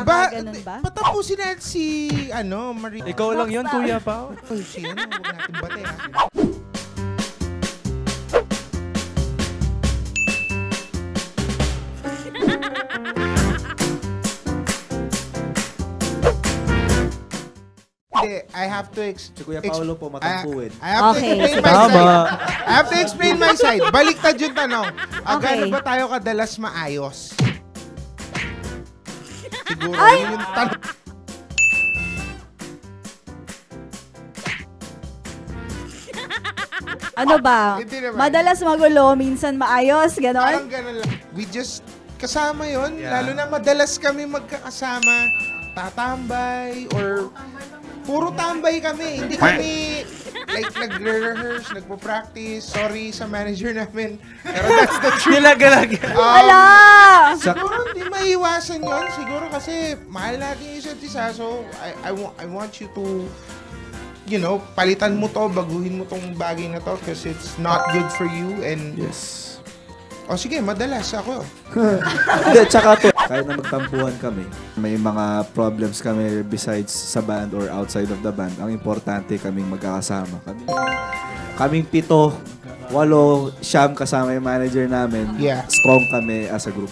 Ganun ba? Patapusin natin si, Marie. Ikaw lang yun, Kuya Pao. Si, huwag natin bate, ha? I have to Si Kuya Paolo po matampuin. I have to Okay, explain sige. my Tama. side. I have to explain my side. Baliktad yung tanong. Okay. Gaano ba tayo kadalas maayos? Siguro yun yung tanong. Ano ba? Hindi naman. Madalas magulo, minsan maayos, Parang gano'n? gano'n lang. We just kasama yon. Yeah. Lalo na madalas kami magkakasama, tatambay, or puro tambay kami. Hindi kami like nagre-rehearse, nagpo-practice. Sorry sa manager namin. Pero that's the truth. Nilag-lag. Wala! Siguro hindi maiwasan yon. Siguro kasi mahal natin yung isa't isa. So, I want you to, palitan mo to, baguhin mo tong bagay na to because it's not good for you. And, Yes. sige, madalas ako. Hindi, tsaka to. Kahit na magtampuhan kami, may mga problems kami besides sa band or outside of the band. Ang importante kaming magkakasama. Kaming 7, 8, 9 kasama yung manager namin. Yeah. Strong kami as a group.